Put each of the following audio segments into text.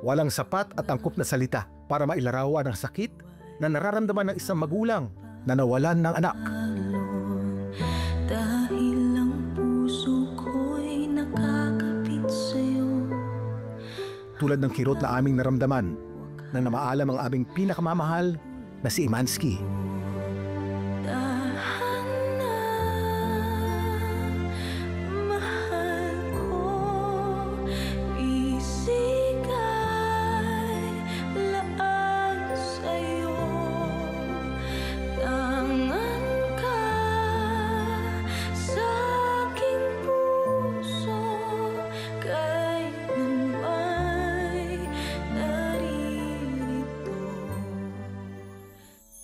Walang sapat at angkop na salita para mailarawan ang sakit na nararamdaman ng isang magulang na nawalan ng anak. Dahil ang puso ko'y nakakapit sa'yo. Tulad ng kirot na aming naramdaman nang namaalam ang aming pinakamamahal na si Imansky.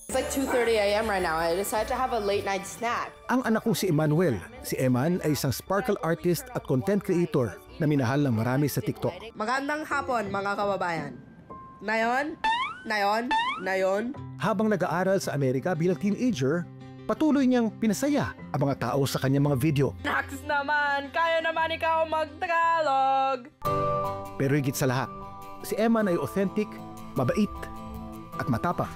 It's like 2:30 a.m. right now. I decided to have a late night snack. Ang anak kong si Emmanuel. Si Eman ay isang sparkle artist at content creator na minahal ng marami sa TikTok. Magandang hapon, mga kababayan. Nayon. Habang nag-aaral sa Amerika bilang teenager, patuloy niyang pinasaya ang mga tao sa kanyang mga video. Naks naman, kaya naman ikaw mag-Tagalog. Pero higit sa lahat, si Eman ay authentic, mabait, at matapang.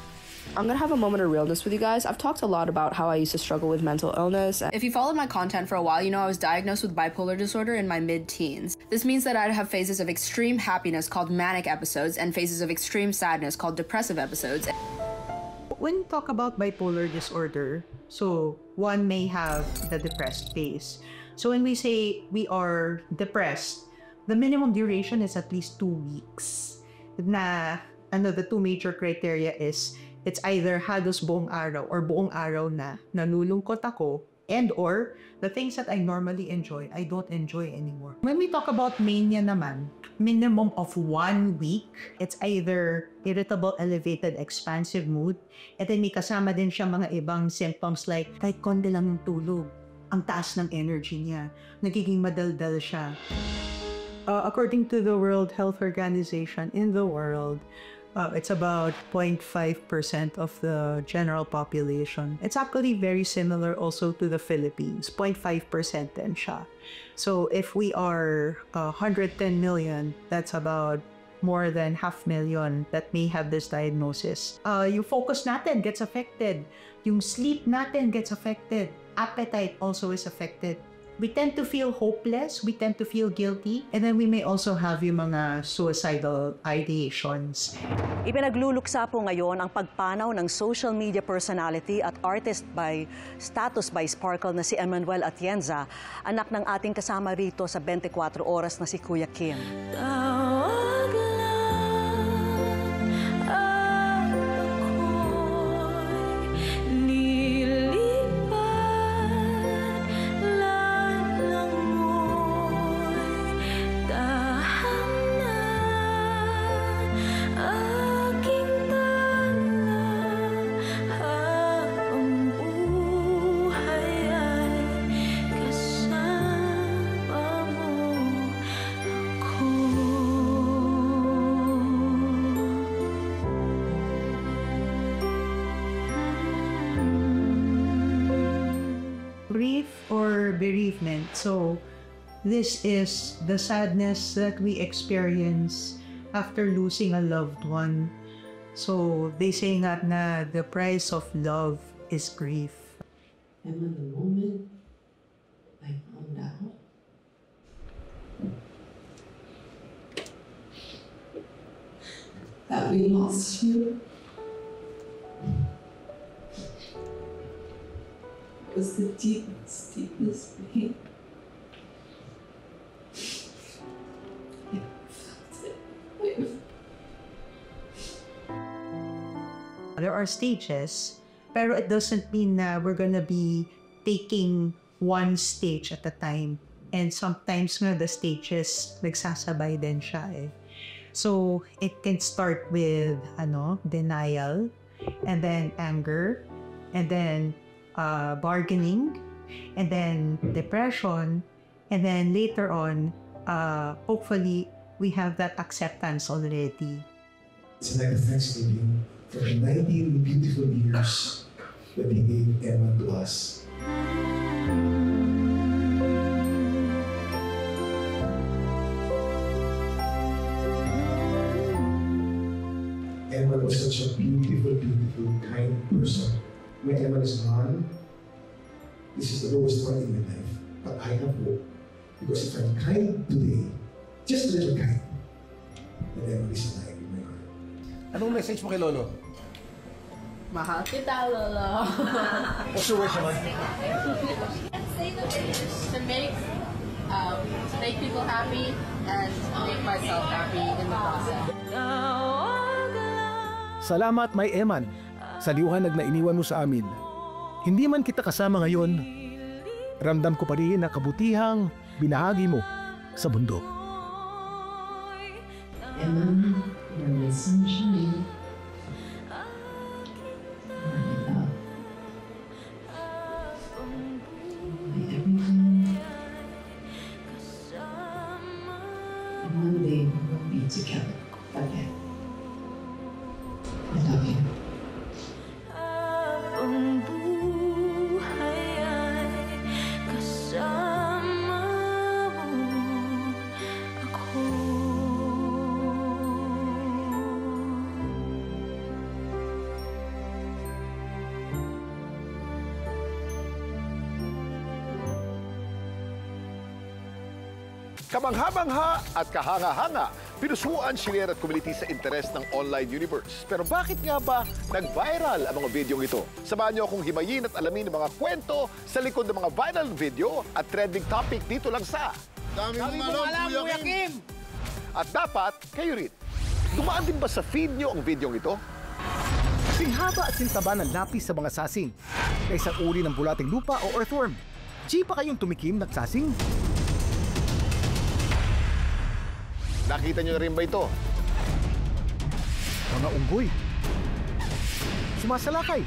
I'm gonna have a moment of realness with you guys. I've talked a lot about how I used to struggle with mental illness. If you followed my content for a while, you know I was diagnosed with bipolar disorder in my mid-teens. This means that I'd have phases of extreme happiness called manic episodes and phases of extreme sadness called depressive episodes. When we talk about bipolar disorder, so one may have the depressed phase. So when we say we are depressed, the minimum duration is at least 2 weeks. The two major criteria is it's either halos buong araw or buong araw na nalulungkot ako, and or the things that I normally enjoy, I don't enjoy anymore. When we talk about mania naman, minimum of 1 week, it's either irritable, elevated, expansive mood, and then may kasama din siya mga ibang symptoms like kahit konti lang yung tulog, ang taas ng energy niya, nagiging madaldal siya. According to the World Health Organization, in the world, it's about 0.5% of the general population. It's actually very similar also to the Philippines, 0.5% din siya. So if we are 110 million, that's about more than 500,000 that may have this diagnosis. Yung focus natin gets affected. Yung sleep natin gets affected. Appetite also is affected. We tend to feel hopeless, we tend to feel guilty, and then we may also have yung mga suicidal ideations. Ipinagluluksa po ngayon ang pagpanaw ng social media personality at artist by status by Sparkle na si Emmanuel Atienza, anak ng ating kasama rito sa 24 oras na si Kuya Kim. Grief or bereavement. So this is the sadness that we experience after losing a loved one. So they say nga na the price of love is grief. And when the moment I found out, that we lost you, was the deepest pain. I felt it. There are stages, pero it doesn't mean na we're gonna be taking one stage at a time. And sometimes nga the stages nagsasabay din siya eh. So it can start with denial, and then anger, and then bargaining, and then depression, and then later on, hopefully, we have that acceptance already. It's like a Thanksgiving for the 19 beautiful years that He gave Emma to us. Emma was such a beautiful, beautiful, kind person. When Emma is gone, this is the lowest point in my life. But I have hope. Because if I'm kind today, just a little kind, then Emma is alive in my heart. Anong message mo kay Lolo? Mahal kita, Lolo. What's your wish naman? To make people happy and make myself happy in the process. Salamat, May Eman, sa liwanag na iniwan mo sa amin. Hindi man kita kasama ngayon, ramdam ko pa rin ang kabutihang binahagi mo sa mundo. Emma, you're my sunshine. My love. My everything. And one day we'll be together again. I love you. Ang buhay ay kasama mo ako. Kamangha-mangha at kahanga-hanga, pinusuan, sinare at kumiliti sa interes ng online universe. Pero bakit nga ba nag-viral ang mga videong ito? Samahan niyo akong himayin at alamin ang mga kwento sa likod ng mga viral video at trending topic dito lang sa Dami mong alam, Kuya Kim! At dapat, kayo rin. Dumaan din ba sa feed niyo ang videong ito? Singhaba at sintaba ng lapis sa mga sasing. Na isang uri ng bulating lupa o earthworm. Di pa kayong tumikim ng sasing? Nakita niyo na rin ba ito? Mga unggoy. Sumasalakay.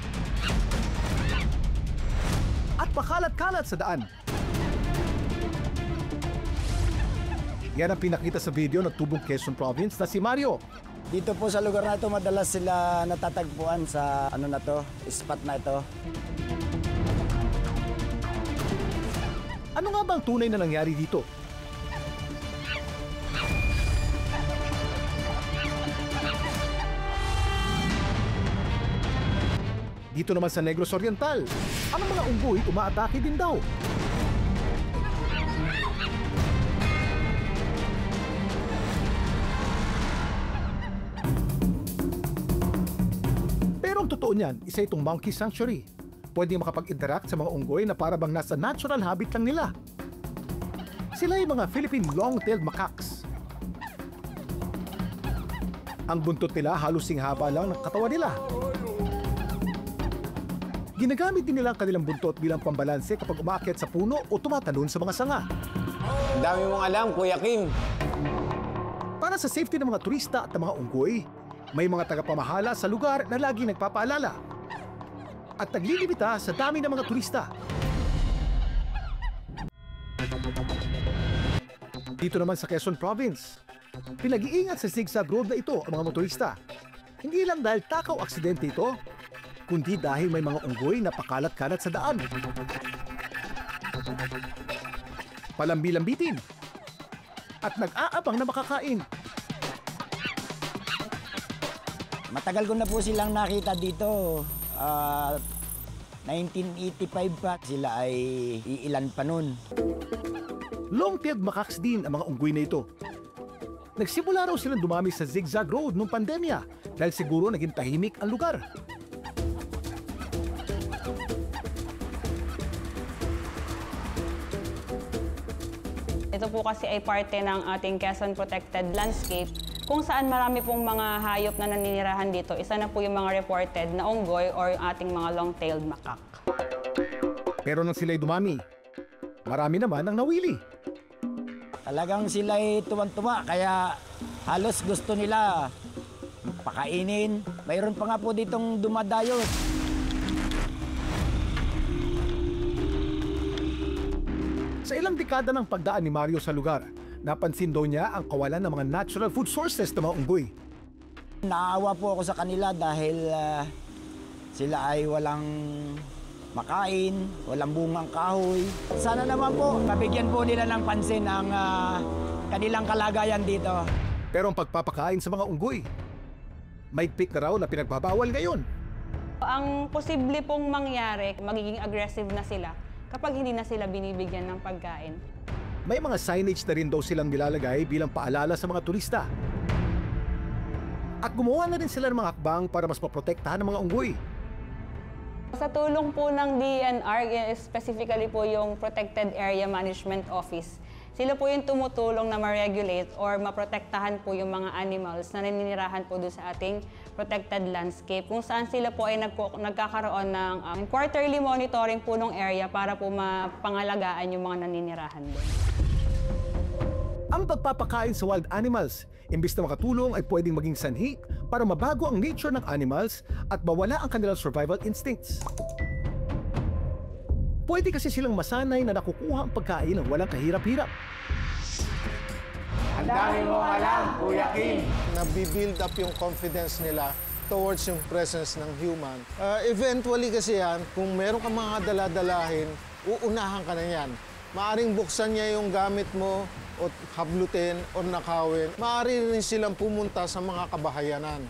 At pakalat-kalat sa daan. Yan ang pinakita sa video ng tubong Quezon Province na si Mario. Dito po sa lugar na ito, madalas sila natatagpuan sa spot na ito. Ano nga ba ang tunay na nangyari dito? Dito naman sa Negros Oriental, ang mga unggoy umaatake din daw. Pero ang totoo niyan, isa itong monkey sanctuary. Pwede makapag-interact sa mga unggoy na para bang nasa natural habit lang nila. Sila yung mga Philippine long-tailed macaques. Ang buntot nila halos singhaba lang ng katawan nila. Ginagamit din nila ang kanilang buntot bilang pambalanse kapag umaakyat sa puno o tumatalon sa mga sanga. Ang dami mong alam, Kuya Kim. Para sa safety ng mga turista at ng mga unggoy, may mga tagapamahala sa lugar na laging nagpapaalala at naglilimita sa dami ng mga turista. Dito naman sa Quezon Province, pinag-iingat sa zigzag road na ito ang mga motorista. Hindi lang dahil takaw aksidente ito, kundi dahil may mga unggoy na pakalat-kalat sa daan. Palambi-lambitin at nag-aabang na makakain. Matagal ko na po silang nakita dito. 1985 pa. Sila ay iilan pa nun. Long-tailed macaques din ang mga unggoy na ito. Nagsimula raw silang dumami sa zigzag road noong pandemya dahil siguro naging tahimik ang lugar. Ito po kasi ay parte ng ating Quezon Protected Landscape kung saan marami pong mga hayop na naninirahan dito. Isa na po yung mga reported na unggoy or yung ating mga long-tailed macaque. Pero nang sila'y dumami, marami naman ang nawili. Talagang sila ay tuwan-tuwa, kaya halos gusto nila pakainin. Mayroon pa nga po ditong dumadayo. Sa ilang dekada ng pagdaan ni Mario sa lugar, napansin daw niya ang kawalan ng mga natural food sources ng mga unggoy. Naawa po ako sa kanila dahil sila ay walang makain, walang bungang kahoy. Sana naman po, mabigyan po nila ng pansin ang kanilang kalagayan dito. Pero ang pagpapakain sa mga unggoy, Maigpit na raw na pinagbabawal ngayon. Ang posible pong mangyari, magiging aggressive na sila kapag hindi na sila binibigyan ng pagkain. May mga signage na rin daw silang nilalagay bilang paalala sa mga turista. At gumawa na rin sila ng mga hakbang para mas maprotektahan ng mga unggoy. Sa tulong po ng DNR, specifically po yung Protected Area Management Office, sila po yung tumutulong na ma-regulate or maprotektahan po yung mga animals na naninirahan po doon sa ating protected landscape, kung saan sila po ay nagkakaroon ng quarterly monitoring po ng area para po mapangalagaan yung mga naninirahan doon. Ang pagpapakain sa wild animals, imbis na makatulong ay pwedeng maging sanhi para mabago ang nature ng animals at mawala ang kanilang survival instincts. Pwede kasi silang masanay na nakukuha ang pagkain ng walang kahirap-hirap. Ang dami mong alam, Kuya Kim! Nabibuild up yung confidence nila towards yung presence ng human. Eventually kasi yan, kung meron ka mga daladalahin, uunahan ka na yan. Maaring buksan niya yung gamit mo o hablutin o nakawin. Maaari rin silang pumunta sa mga kabahayanan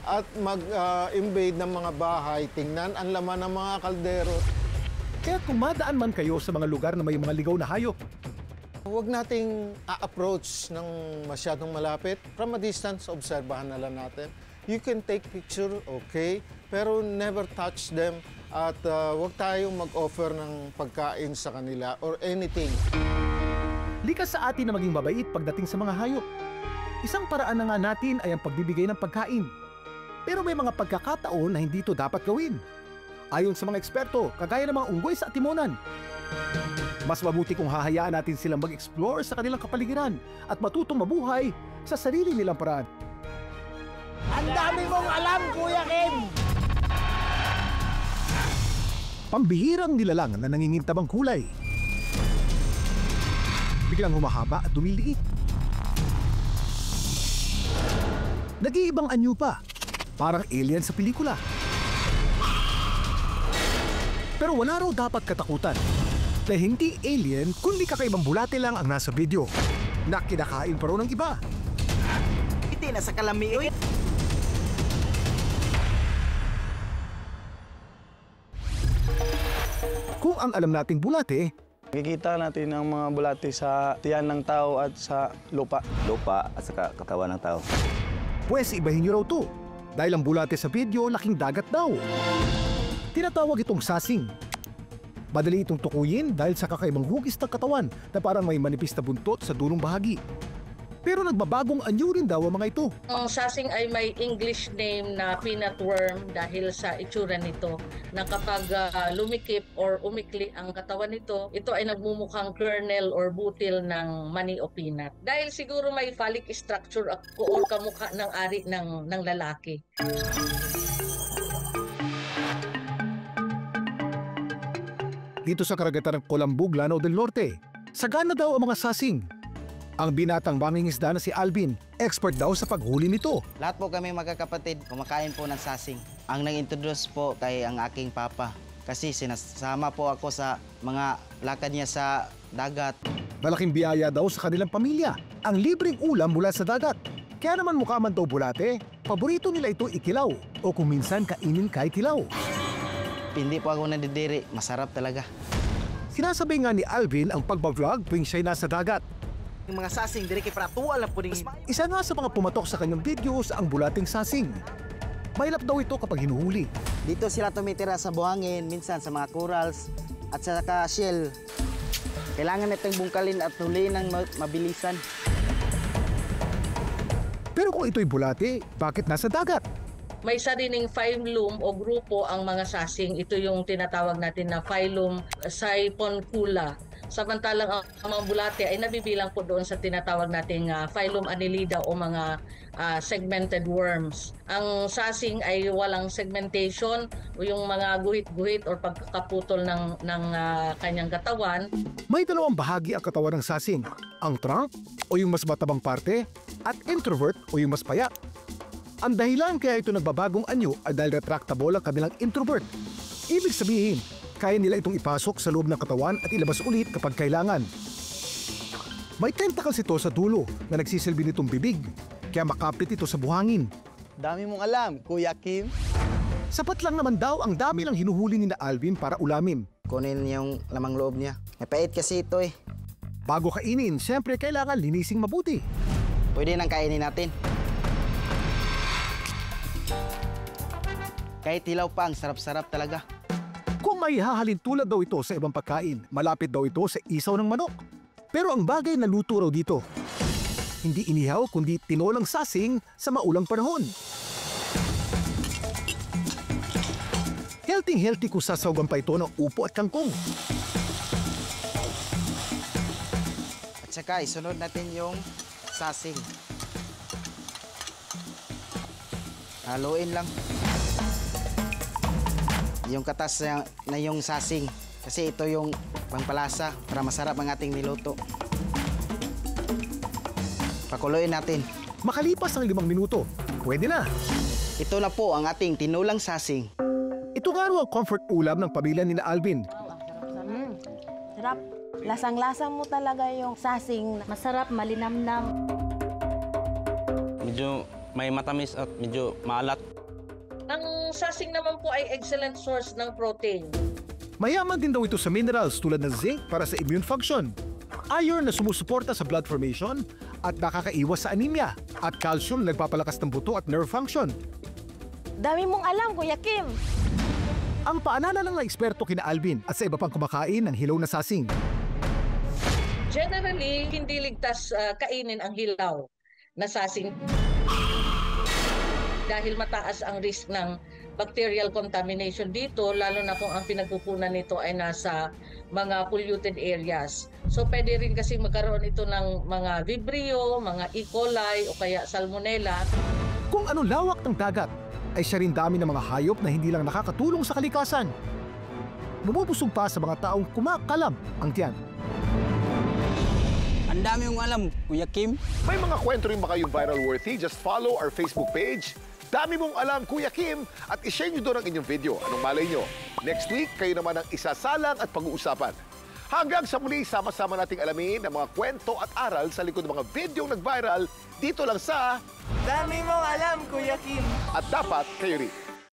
at mag-invade ng mga bahay, tingnan ang laman ng mga kaldero. Kaya kung madaan man kayo sa mga lugar na may mga ligaw na hayop, huwag nating a-approach ng masyadong malapit. From a distance, obserbahan na lang natin. You can take picture, okay, pero never touch them at huwag tayong mag-offer ng pagkain sa kanila or anything. likas sa atin na maging mabait pagdating sa mga hayop. Isang paraan na nga natin ay ang pagbibigay ng pagkain. Pero may mga pagkakataon na hindi ito dapat gawin. Ayon sa mga eksperto, kagaya ng mga unggoy sa atimunan. Mas mabuti kung hahayaan natin silang mag-explore sa kanilang kapaligiran at matutong mabuhay sa sarili nilang paraan. Ang dami mong alam, Kuya Kim! Pambihirang nilalang na nangingintabang kulay. Biglang humahaba at dumiliit. Nag-iibang anyo pa, parang alien sa pelikula. Pero wala raw dapat katakutan na hindi alien kundi kakaibang bulate lang ang nasa video na kinakain pa raw ng iba. Iti na sa kalami. Kung ang alam nating bulate, Nakikita natin ang mga bulate sa tiyan ng tao at sa lupa. Lupa at sa katawan ng tao. pwes ibahin niyo raw to dahil ang bulate sa video laking dagat daw. Tinatawag itong sasing. Madali itong tukuyin dahil sa kakaibang hugis ng katawan na parang may manipis na buntot sa dulong bahagi. Pero nagbabagong anyo rin daw ang mga ito. Ang sasing ay may English name na peanut worm dahil sa itsura nito na kapag lumikip or umikli ang katawan nito, ito ay nagmumukhang kernel or butil ng mani o peanut. Dahil siguro may phallic structure or kamukha ng ari ng lalaki. Dito sa karagatan ng Colambog, Lanao del Norte, sagana daw ang mga sasing. Ang binatang mangingisda na si Alvin, expert daw sa paghuli nito. Lahat po kami magkakapatid, kumakain po ng sasing. Ang nag-introduce po kay ang aking papa. Kasi sinasama po ako sa mga lakad niya sa dagat. Malaking biyaya daw sa kanilang pamilya, ang libreng ulam mula sa dagat. Kaya naman mukha man daw bulate, paborito nila ito ikilaw o kung minsan kainin kahit hilaw. Hindi po ako nadidiri, masarap talaga. Sinasabay nga ni Alvin ang pagbablog tuwing siya'y nasa dagat. Yung mga sasing, dire kay pratual lang po rin. Isa nga sa mga pumatok sa kanyang videos ang bulating sasing. Mahilap daw ito kapag hinuhuli. Dito sila tumitira sa buhangin, minsan sa mga corals at sa shell. Kailangan itong bungkalin at huliin ng mabilisan. Pero kung ito'y bulate, bakit nasa dagat? May sariling phylum o grupo ang mga sasing. Ito yung tinatawag natin na phylum Siphoncula. Samantalang ang mga bulate ay nabibilang po doon sa tinatawag nating phylum Annelida o mga segmented worms. Ang sasing ay walang segmentation o yung mga guhit-guhit o pagkakaputol ng kanyang katawan. May dalawang bahagi ang katawan ng sasing, ang trunk o yung mas matabang parte at introvert o yung mas payat. Ang dahilan kaya ito nagbabagong anyo ay dahil retractable ang kanilang introvert. Ibig sabihin, kaya nila itong ipasok sa loob ng katawan at ilabas ulit kapag kailangan. May tentacles ito sa dulo na nagsisilbi nitong bibig, kaya makapit ito sa buhangin. Dami mong alam, Kuya Kim. Sapat lang naman daw ang dami ng hinuhuli ni na Alvin para ulamin. Kunin niya yung lamang loob niya. Mapait kasi ito eh. Bago kainin, siyempre kailangan linising mabuti. Pwede nang kainin natin. Kahit hilaw pa, ang sarap-sarap talaga. Kung may hahalin tulad daw ito sa ibang pagkain, malapit daw ito sa isaw ng manok. Pero ang bagay na luto raw dito, hindi inihaw kundi tinolang sasing sa maulang panahon. Healthy kung sasawgan pa ito ng upo at kangkong. At saka isunod natin yung sasing. Haluin lang. Yung katas na yung sasing. Kasi ito yung pangpalasa para masarap ang ating niluto. Pakuluin natin. Makalipas ang 5 minuto, pwede na. Ito na po ang ating tinulang sasing. Ito nga raw ang comfort ulam ng pamilya ni na Alvin. Sarap. Lasang-lasa mo talaga yung sasing. Masarap, malinamnam. Medyo may matamis at medyo maalat. Ang sasing naman po ay excellent source ng protein. Mayaman din daw ito sa minerals tulad ng zinc para sa immune function, iron na sumusuporta sa blood formation at nakakaiwas sa anemia, at calcium na nagpapalakas ng buto at nerve function. Dami mong alam, Kuya Kim. Ang paalala ng eksperto kina Alvin at sa iba pang kumakain ng hilaw na sasing. Generally, hindi ligtas kainin ang hilaw na sasing dahil mataas ang risk ng bacterial contamination dito, lalo na kung ang pinagpupunan nito ay nasa mga polluted areas. So pwede rin kasi magkaroon ito ng mga Vibrio, mga E. coli o kaya Salmonella. Kung anong lawak ng dagat, ay siya rin dami ng mga hayop na hindi lang nakakatulong sa kalikasan. Bumubusog pa sa mga taong kumakalab ang tiyan. Ang dami mong alam, Kuya Kim. May mga kwento rin ba kayong viral worthy? Just follow our Facebook page. Dami mong alam, Kuya Kim, at ishare nyo doon ang inyong video. Anong malay nyo? Next week, kayo naman ang isasalang at pag-uusapan. Hanggang sa muli, sama-sama nating alamin ang mga kwento at aral sa likod ng mga videong nag-viral dito lang sa Dami mong alam, Kuya Kim. At dapat kayo rin.